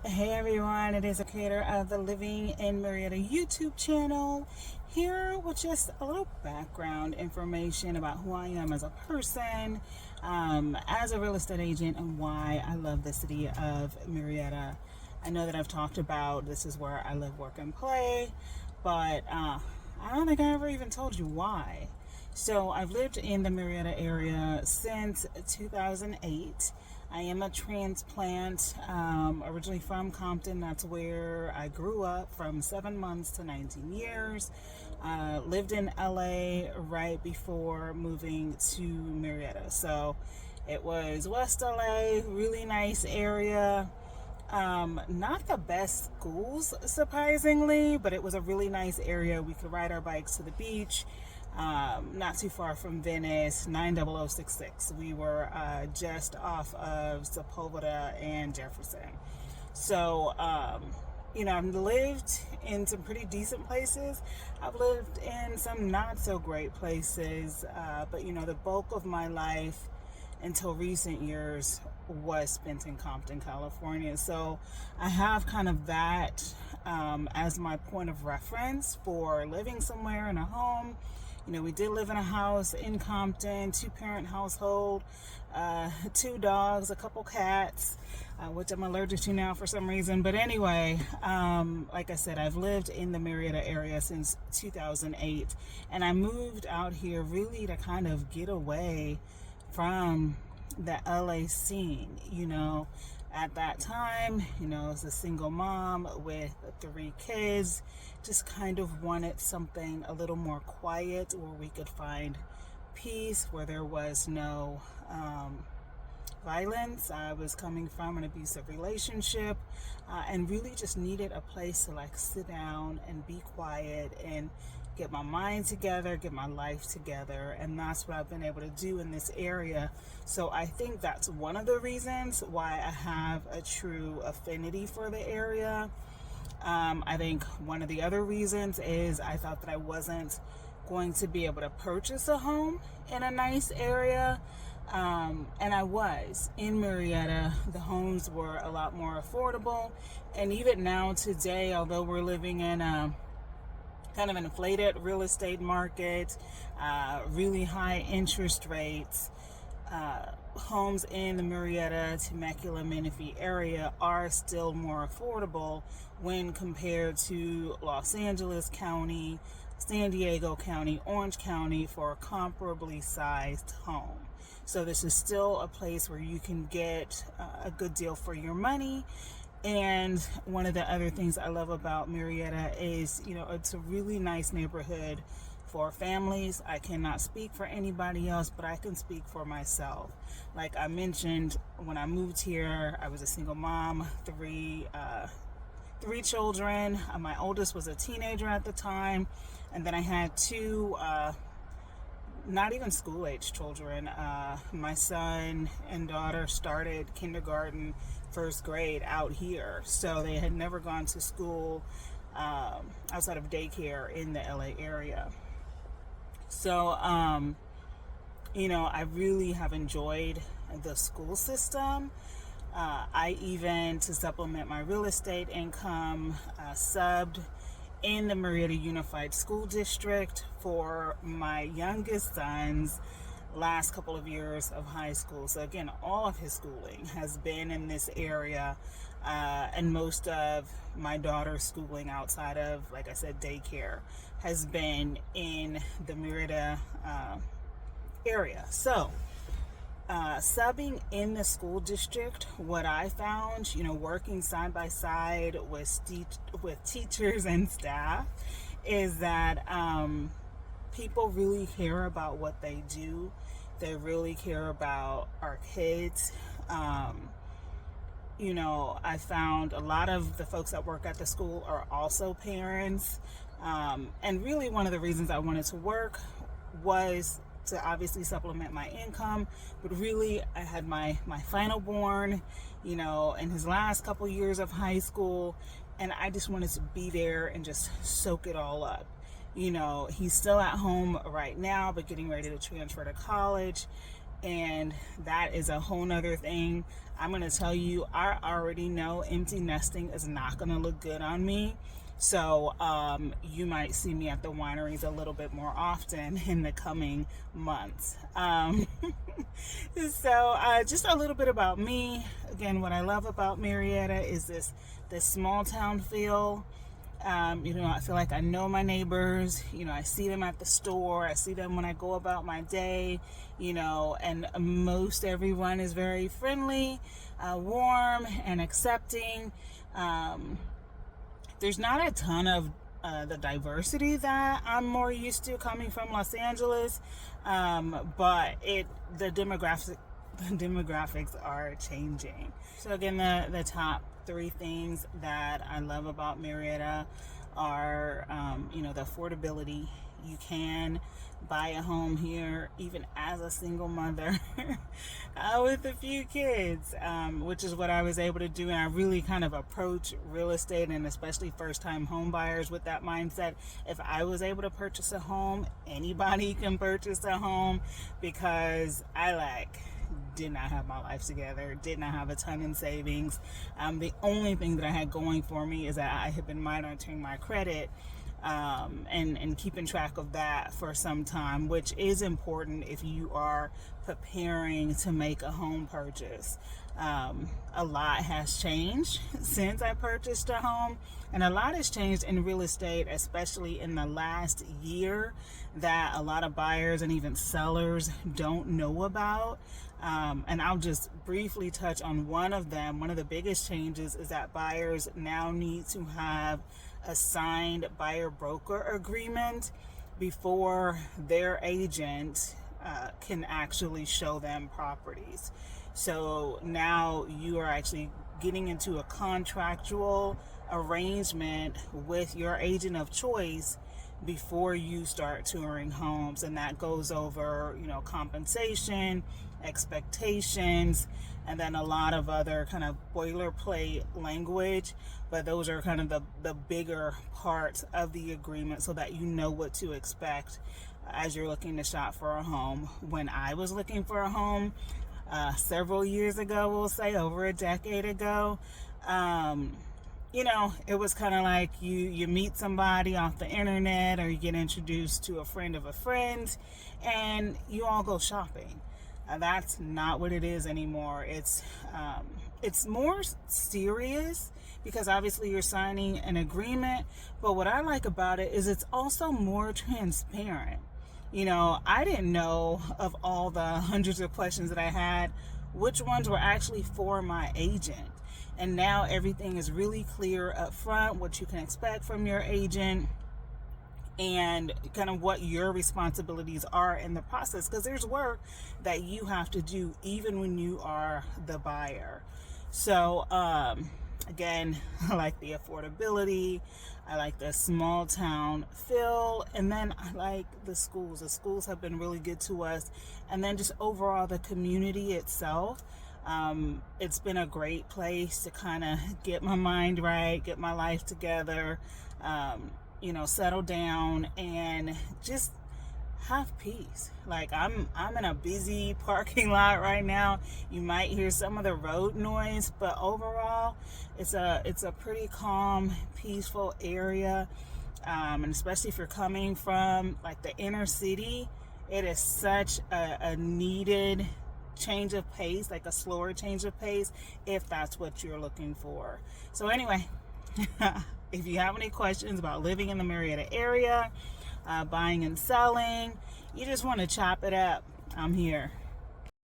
Hey everyone, it is a creator of the Living in Murrieta YouTube channel, here with just a little background information about who I am as a person, as a real estate agent, and why I love the city of Murrieta. I know that I've talked about this is where I live, work, and play, but I don't think I ever even told you why. So I've lived in the Murrieta area since 2008. I am a transplant, originally from Compton. That's where I grew up from 7 months to 19 years. Lived in LA right before moving to Murrieta. So it was West LA, really nice area. Not the best schools, surprisingly, but it was a really nice area. We could ride our bikes to the beach. Not too far from Venice, 90066. We were just off of Sepulveda and Jefferson. So, I've lived in some pretty decent places. I've lived in some not so great places, but the bulk of my life until recent years was spent in Compton, California. So I have kind of that as my point of reference for living somewhere in a home. We did live in a house in Compton, 2-parent household, 2 dogs, a couple cats, which I'm allergic to now for some reason. But anyway, like I said, I've lived in the Murrieta area since 2008, and I moved out here really to kind of get away from the LA scene. At that time, as a single mom with 3 kids, just kind of wanted something a little more quiet where we could find peace, where there was no violence. I was coming from an abusive relationship and really just needed a place to sit down and be quiet and get my mind together, get my life together, and that's what I've been able to do in this area. So I think that's one of the reasons why I have a true affinity for the area. I think one of the other reasons is I thought that I wasn't going to be able to purchase a home in a nice area, and I was. In Murrieta, the homes were a lot more affordable, and even now today, although we're living in a kind of inflated real estate market, really high interest rates, homes in the Murrieta, Temecula, Menifee area are still more affordable when compared to Los Angeles County, San Diego County, Orange County for a comparably sized home. So this is still a place where you can get a good deal for your money. And one of the other things I love about Murrieta is, it's a really nice neighborhood for families. I cannot speak for anybody else, but I can speak for myself. Like I mentioned, when I moved here, I was a single mom, 3 children. My oldest was a teenager at the time, and then I had 2 not even school age children. My son and daughter started kindergarten, 1st grade out here, so they had never gone to school outside of daycare in the LA area. So I really have enjoyed the school system. I even, to supplement my real estate income, subbed in the Murrieta Unified School District for my youngest son's last couple of years of high school. So again, all of his schooling has been in this area, and most of my daughter's schooling outside of, like I said, daycare has been in the Murrieta area. So subbing in the school district, what I found, working side by side with teachers and staff, is that people really care about what they do. They really care about our kids. I found a lot of the folks that work at the school are also parents. And really one of the reasons I wanted to work was to obviously supplement my income, but really I had my final born, in his last couple years of high school, and I just wanted to be there and just soak it all up. He's still at home right now, but getting ready to transfer to college. And that is a whole nother thing. I'm going to tell you, I already know empty nesting is not going to look good on me. So you might see me at the wineries a little bit more often in the coming months. So just a little bit about me. Again, what I love about Murrieta is this small town feel. I feel like I know my neighbors. I see them at the store. I see them when I go about my day, and most everyone is very friendly, warm, and accepting. There's not a ton of the diversity that I'm more used to coming from Los Angeles, but the demographics are changing. So again, the top 3 things that I love about Murrieta are, the affordability. You can buy a home here, even as a single mother with a few kids, which is what I was able to do. And I really kind of approach real estate, and especially first-time home buyers, with that mindset. If I was able to purchase a home, anybody can purchase a home, because I did not have my life together, did not have a ton in savings. The only thing that I had going for me is that I had been monitoring my credit, and keeping track of that for some time, which is important if you are preparing to make a home purchase. A lot has changed since I purchased a home, and a lot has changed in real estate, especially in the last year, that a lot of buyers and even sellers don't know about. And I'll just briefly touch on one of them. One of the biggest changes is that buyers now need to have a signed buyer broker agreement before their agent can actually show them properties. So now you are actually getting into a contractual arrangement with your agent of choice before you start touring homes, and that goes over compensation, expectations, and then a lot of other kind of boilerplate language. But those are kind of the bigger parts of the agreement, so that you know what to expect as you're looking to shop for a home. When I was looking for a home several years ago, we'll say over a decade ago, it was kind of like you meet somebody off the internet, or you get introduced to a friend of a friend, and you all go shopping. That's not what it is anymore. It's more serious, because obviously you're signing an agreement, but what I like about it is it's also more transparent. I didn't know, of all the hundreds of questions that I had, which ones were actually for my agent. And now everything is really clear up front, what you can expect from your agent, and kind of what your responsibilities are in the process, because there's work that you have to do even when you are the buyer. So again, I like the affordability, I like the small town feel, and then I like the schools. The schools have been really good to us, and then just overall the community itself. It's been a great place to kind of get my mind right, get my life together, settle down, and just have peace. I'm in a busy parking lot right now. You might hear some of the road noise, but overall it's a pretty calm, peaceful area. And especially if you're coming from the inner city, it is such a needed change of pace, a slower change of pace, if that's what you're looking for. So anyway, if you have any questions about living in the Murrieta area, buying and selling, you just want to chop it up, I'm here.